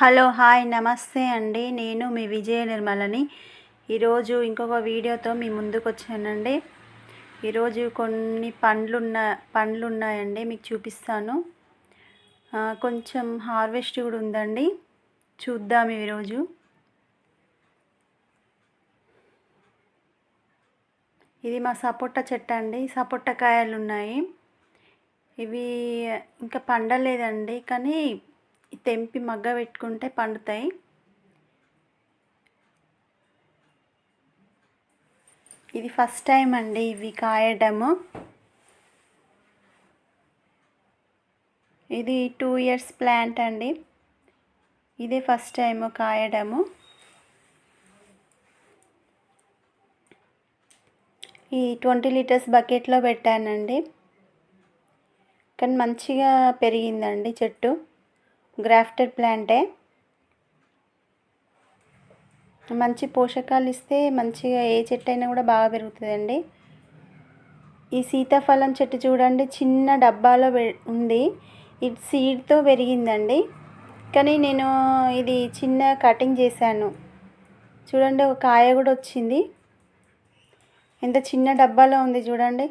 Hello hi నమస్తే అండి. నేను మీ విజయ నిర్మలని. ఈరోజు ఇంకొక వీడియోతో మీ ముందుకు వచ్చానండి. ఈరోజు కొన్ని పండ్లు ఉన్నాయండి, మీకు చూపిస్తాను. కొంచెం హార్వెస్ట్ కూడా ఉందండి, చూద్దాం ఈరోజు. ఇది మా సపోటా చెట్టు అండి, సపోటా కాయలు ఉన్నాయి. ఇవి ఇంకా పండలేదండి, కానీ తెంపి మగ్గ పెట్టుకుంటే పండుతాయి. ఇది ఫస్ట్ టైం అండి ఇవి కాయడము. ఇది 2 years ప్లాంట్ అండి. ఇదే ఫస్ట్ టైం కాయడము. ఈ 20 liters బకెట్లో పెట్టానండి, కానీ మంచిగా పెరిగిందండి చెట్టు. గ్రాఫ్టెడ్ ప్లాంటే. మంచి పోషకాలు ఇస్తే మంచిగా ఏ చెట్టు అయినా కూడా బాగా పెరుగుతుందండి. ఈ సీతాఫలం చెట్టు చూడండి, చిన్న డబ్బాలో ఉంది. ఇది సీడ్తో పెరిగిందండి, కానీ నేను ఇది చిన్న కటింగ్ చేశాను. చూడండి, ఒక కాయ కూడా వచ్చింది. ఎంత చిన్న డబ్బాలో ఉంది చూడండి.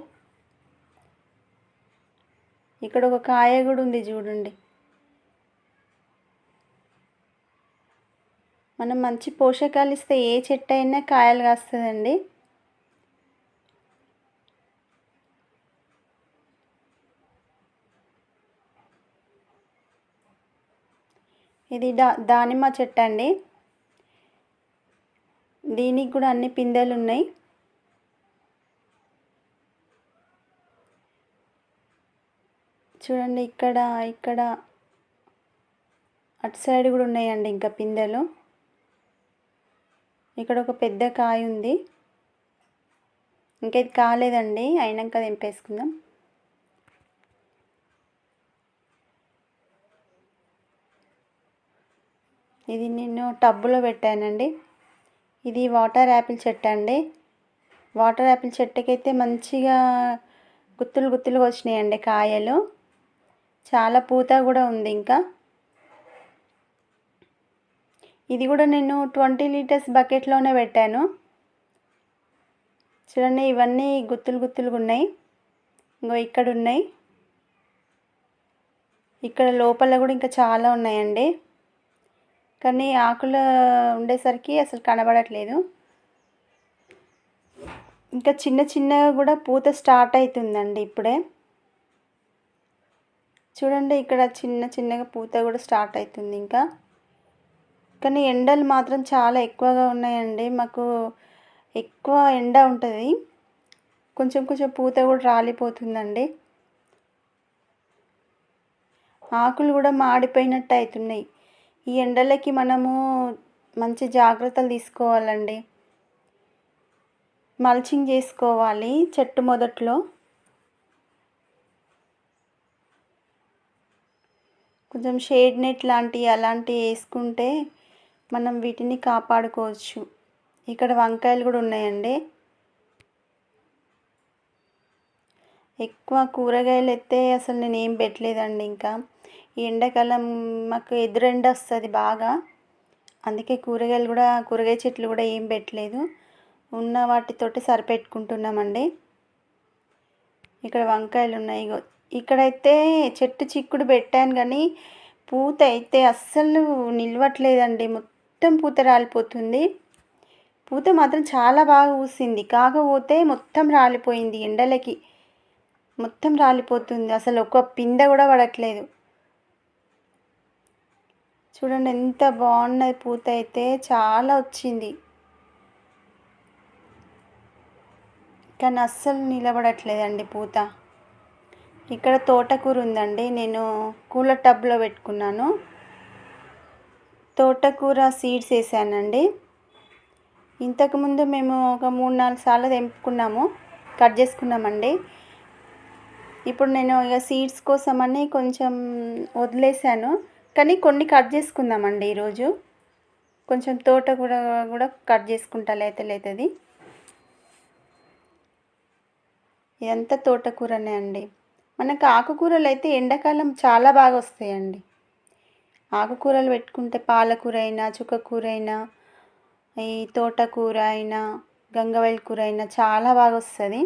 ఇక్కడ ఒక కాయ కూడా ఉంది చూడండి. మనం మంచి పోషకాలు ఇస్తే ఏ చెట్టు అయినా కాయలు కాస్తుందండి. ఇది దానిమ్మ చెట్టు అండి. దీనికి కూడా అన్ని పిందెలు ఉన్నాయి. చూడండి, ఇక్కడ అటు సైడ్ కూడా ఉన్నాయండి ఇంకా పిందెలు. ఇక్కడ ఒక పెద్ద కాయ ఉంది, ఇంకా ఇది కాలేదండి, అయినాక తెంపేసుకుందాం. ఇది నేను టబ్బులో పెట్టానండి. ఇది వాటర్ యాపిల్ చెట్టు అండి. వాటర్ యాపిల్ చెట్టుకైతే మంచిగా గుత్తులుగా వచ్చినాయండి కాయలు. చాలా పూత కూడా ఉంది. ఇంకా ఇది కూడా నేను 20 liters బకెట్లోనే పెట్టాను. చూడండి, ఇవన్నీ గుత్తులుగా ఉన్నాయి. ఇంకో ఇక్కడ ఉన్నాయి. ఇక్కడ లోపల కూడా ఇంకా చాలా ఉన్నాయండి, కానీ ఆకులు ఉండేసరికి అసలు కనబడట్లేదు. ఇంకా చిన్నగా కూడా పూత స్టార్ట్ అవుతుందండి ఇప్పుడే. చూడండి, ఇక్కడ చిన్నగా పూత కూడా స్టార్ట్ అవుతుంది ఇంకా. కానీ ఎండలు మాత్రం చాలా ఎక్కువగా ఉన్నాయండి. మాకు ఎక్కువ ఎండ ఉంటుంది, కొంచెం పూత కూడా రాలిపోతుందండి. ఆకులు కూడా మాడిపోయినట్టు అవుతున్నాయి. ఈ ఎండలకి మనము మంచి జాగ్రత్తలు తీసుకోవాలండి. మల్చింగ్ చేసుకోవాలి చెట్టు మొదట్లో. కొంచెం షేడ్ నెట్ అలాంటివి వేసుకుంటే మనం వీటిని కాపాడుకోవచ్చు. ఇక్కడ వంకాయలు కూడా ఉన్నాయండి. ఎక్కువ కూరగాయలు అయితే అసలు నేను ఏం పెట్టలేదండి. ఇంకా ఈ ఎండాకాలం మాకు ఎదురెండ వస్తుంది బాగా, అందుకే కూరగాయ చెట్లు కూడా ఏం పెట్టలేదు. ఉన్న వాటితోటి సరిపెట్టుకుంటున్నామండి. ఇక్కడ వంకాయలు ఉన్నాయి. ఇక్కడైతే చెట్టు చిక్కుడు పెట్టాను, కానీ పూత అయితే అస్సలు నిలవట్లేదండి. మొత్తం పూత రాలిపోతుంది. పూత మాత్రం చాలా బాగా పూసింది, కాకపోతే మొత్తం రాలిపోయింది. ఎండలకి మొత్తం రాలిపోతుంది, అసలు ఒక పిందె కూడా పడట్లేదు. చూడండి, ఎంత బాగున్నది పూత అయితే, చాలా వచ్చింది, కానీ అస్సలు నిలబడట్లేదండి పూత. ఇక్కడ తోటకూర ఉందండి, నేను కూలర్ టబ్లో పెట్టుకున్నాను. తోటకూర సీడ్స్ వేసానండి. ఇంతకుముందు మేము ఒక 3-4 సార్లు తెంపుకున్నాము, కట్ చేసుకున్నామండి. ఇప్పుడు నేను ఇక సీడ్స్ కోసమని కొంచెం వదిలేసాను, కానీ కొన్ని కట్ చేసుకుందామండి ఈరోజు. కొంచెం తోటకూర కూడా కట్ చేసుకుంటా లేతది. ఇదంతా తోటకూరనే అండి. మనకు ఆకుకూరలు అయితే ఎండాకాలం చాలా బాగా వస్తాయండి. ఆకుకూరలు పెట్టుకుంటే పాలకూర అయినా, చుక్కకూర అయినా, ఈ తోటకూర అయినా, గంగవాయిల్ కూర అయినా చాలా బాగా వస్తుంది.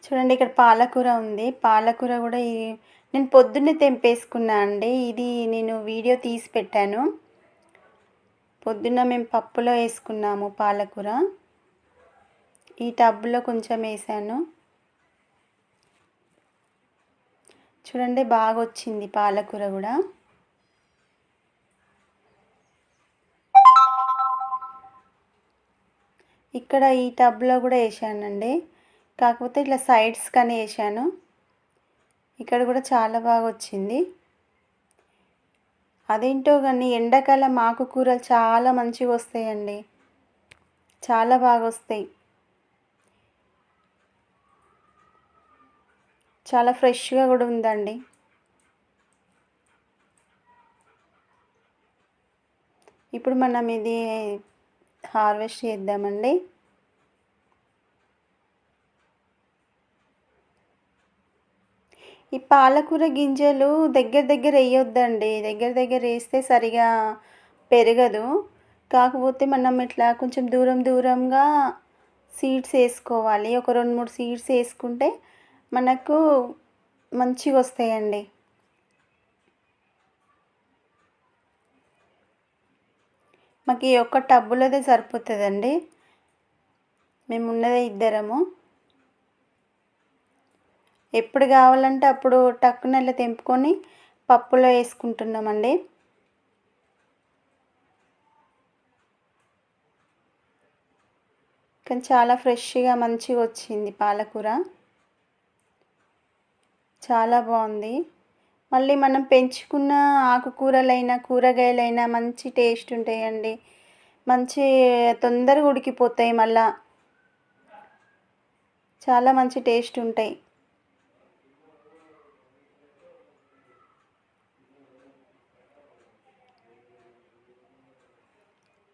చూడండి ఇక్కడ పాలకూర ఉంది. పాలకూర కూడా నేను పొద్దున్నే తెంపేసుకున్నా అండి. ఇది నేను వీడియో తీసి పెట్టాను. పొద్దున్న మేము పప్పులో వేసుకున్నాము పాలకూర. ఈ టబ్లో కొంచెం వేసాను. చూడండి బాగా వచ్చింది పాలకూర కూడా. ఇక్కడ ఈ టబ్లో కూడా వేసానండి. కాకపోతే ఇట్లా సైడ్స్ కానీ వేసాను. ఇక్కడ కూడా చాలా బాగా వచ్చింది. అదేంటో కానీ ఎండాకాలం ఆకుకూరలు చాలా మంచిగా వస్తాయండి. చాలా బాగా వస్తాయి. చాలా ఫ్రెష్గా కూడా ఉందండి. ఇప్పుడు మనం ఇది హార్వెస్ట్ చేద్దామండి. ఈ పాలకూర గింజలు దగ్గర దగ్గర వేయొద్దండి. దగ్గర దగ్గర వేస్తే సరిగా పెరగదు. కాకపోతే మనం ఇట్లా కొంచెం దూరం దూరంగా సీడ్స్ వేసుకోవాలి. ఒక 2-3 సీడ్స్ వేసుకుంటే మనకు మంచిగా వస్తాయండి. మాకు ఈ ఒక్క టబ్బులోదే సరిపోతుందండి. మేము ఉన్నదే ఇద్దరము. ఎప్పుడు కావాలంటే అప్పుడు టక్కున ఇట్లా తెంపుకొని పప్పులో వేసుకుంటున్నామండి. కానీ చాలా ఫ్రెష్గా మంచిగా వచ్చింది పాలకూర. చాలా బాగుంది. మళ్ళీ మనం పెంచుకున్న ఆకుకూరలైనా కూరగాయలైనా మంచి టేస్ట్ ఉంటాయండి. మంచి తొందరగా ఉడికిపోతాయి. మళ్ళా చాలా మంచి టేస్ట్ ఉంటాయి.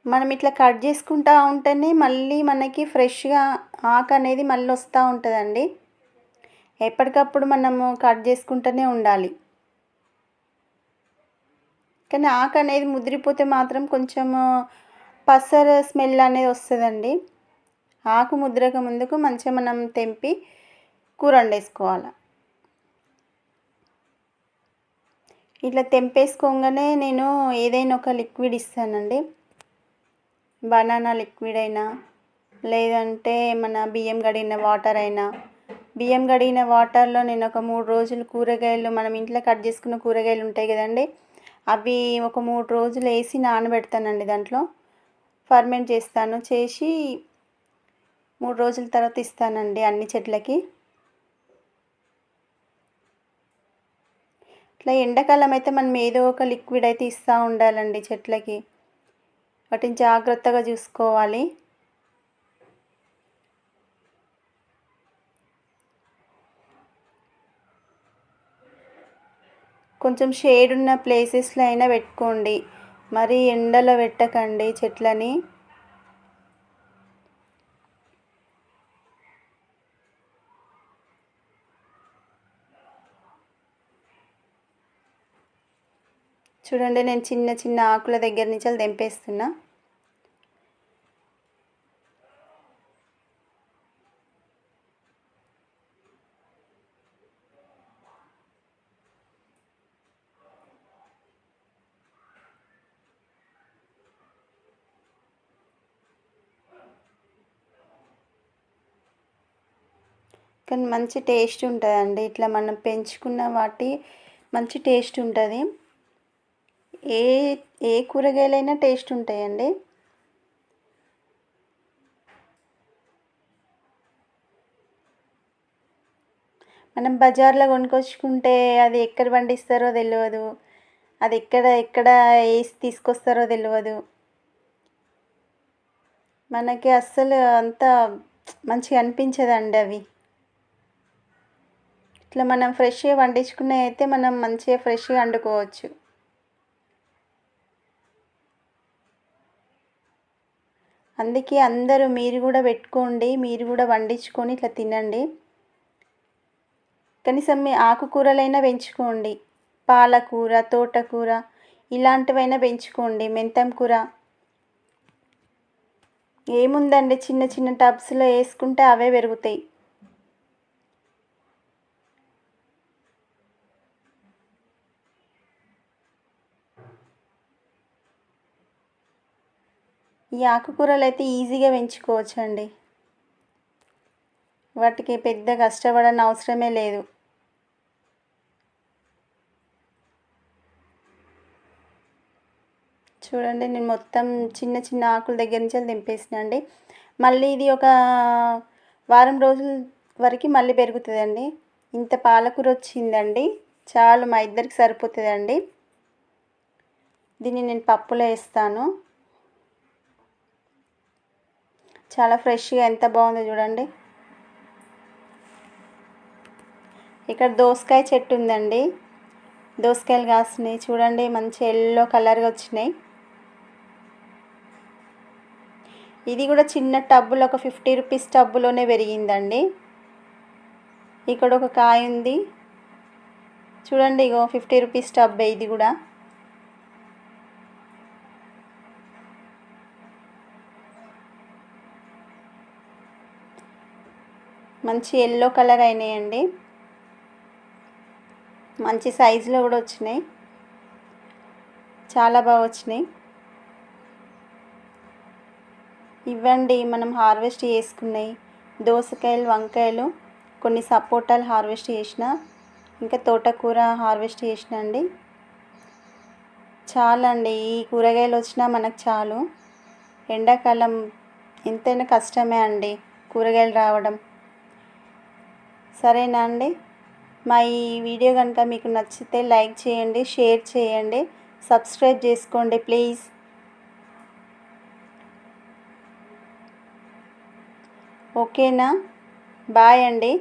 మనం ఇట్లా కట్ చేసుకుంటూ ఉంటేనే మళ్ళీ మనకి ఫ్రెష్గా ఆకు అనేది మళ్ళీ వస్తూ ఉంటుందండి. ఎప్పటికప్పుడు మనము కట్ చేసుకుంటూనే ఉండాలి. కానీ ఆకు అనేది ముదిరిపోతే మాత్రం కొంచెము పసరు స్మెల్ అనేది వస్తుందండి. ఆకు ముద్రక ముందుకు మంచిగా మనం తెంపి కూర వండేసుకోవాలి. ఇట్లా తెంపేసుకోగానే నేను ఏదైనా ఒక లిక్విడ్ ఇస్తానండి. బనానా లిక్విడ్ అయినా, లేదంటే మన బియ్యం కడిగిన వాటర్ అయినా. బియ్యం కడిగిన వాటర్లో నేను ఒక 3 రోజులు కూరగాయలు, మనం ఇంట్లో కట్ చేసుకున్న కూరగాయలు ఉంటాయి కదండి, అవి ఒక 3 రోజులు వేసి నానబెడతానండి. దాంట్లో ఫర్మెంట్ చేస్తాను. చేసి 3 రోజుల తర్వాత ఇస్తానండి అన్ని చెట్లకి. ఇట్లా ఎండాకాలం అయితే మనం ఏదో ఒక లిక్విడ్ అయితే ఇస్తూ ఉండాలండి చెట్లకి. వాటిని జాగ్రత్తగా చూసుకోవాలి. కొంచెం షేడ్ ఉన్న ప్లేసెస్లో అయినా పెట్టుకోండి. మరీ ఎండలో పెట్టకండి చెట్లని. చూడండి నేను చిన్న చిన్న ఆకుల దగ్గర నుంచి తెంపేస్తున్నా. కానీ మంచి టేస్ట్ ఉంటుందండి. ఇట్లా మనం పెంచుకున్న వాటి మంచి టేస్ట్ ఉంటుంది. ఏ ఏ కూరగాయలైనా టేస్ట్ ఉంటాయండి. మనం బజార్లో కొనుక్కొచ్చుకుంటే అది ఎక్కడ పండిస్తారో తెలియదు. అది ఎక్కడ ఎక్కడ వేసి తీసుకొస్తారో తెలియదు. మనకి అస్సలు అంత మంచిగా అనిపించదండి అవి. ఇట్లా మనం ఫ్రెష్గా పండించుకున్నవి అయితే మనం మంచిగా ఫ్రెష్గా వండుకోవచ్చు. అందుకే అందరూ మీరు కూడా పెట్టుకోండి. మీరు కూడా పండించుకొని ఇట్లా తినండి. కనీసం మీ ఆకుకూరలైనా పెంచుకోండి. పాలకూర, తోటకూర ఇలాంటివైనా పెంచుకోండి. మెంతం కూర ఏముందండి, చిన్న చిన్న టబ్స్లో వేసుకుంటే అవే పెరుగుతాయి. ఈ ఆకుకూరలు అయితే ఈజీగా పెంచుకోవచ్చండి. వాటికి పెద్ద కష్టపడని అవసరమే లేదు. చూడండి, నేను మొత్తం చిన్న చిన్న ఆకుల దగ్గర నుంచి దింపేసిన అండి. మళ్ళీ ఇది ఒక వారం రోజుల వరకు మళ్ళీ పెరుగుతుందండి. ఇంత పాలకూర వచ్చిందండి, చాలు మా ఇద్దరికి సరిపోతుందండి. దీన్ని నేను పప్పులో వేస్తాను. చాలా ఫ్రెష్గా ఎంత బాగుందో చూడండి. ఇక్కడ దోసకాయ చెట్టు ఉందండి, దోసకాయలు కాస్తున్నాయి చూడండి, మంచి ఎల్లో కలర్గా వచ్చినాయి. ఇది కూడా చిన్న టబ్బులో ఒక 50 రూపీస్ టబ్బులోనే పెరిగిందండి. ఇక్కడ ఒక కాయ ఉంది చూడండి, ఇగో 50 రూపీస్ టబ్బే ఇది కూడా. మంచి ఎల్లో కలర్ అయినాయండి, మంచి సైజులో కూడా వచ్చినాయి, చాలా బాగా వచ్చినాయి. ఇవ్వండి మనం హార్వెస్ట్ చేసుకున్నాయి దోసకాయలు, వంకాయలు, కొన్ని సపోటాలు హార్వెస్ట్ చేసిన, ఇంకా తోటకూర హార్వెస్ట్ చేసిన అండి. చాలండి, ఈ కూరగాయలు వచ్చినా మనకు చాలు. ఎండాకాలం ఎంతైనా కష్టమే అండి కూరగాయలు రావడం. సరేనా అండి? మా ఈ వీడియో కనుక మీకు నచ్చితే లైక్ చేయండి, షేర్ చేయండి, సబ్స్క్రైబ్ చేసుకోండి ప్లీజ్. ఓకేనా? బాయ్ అండి.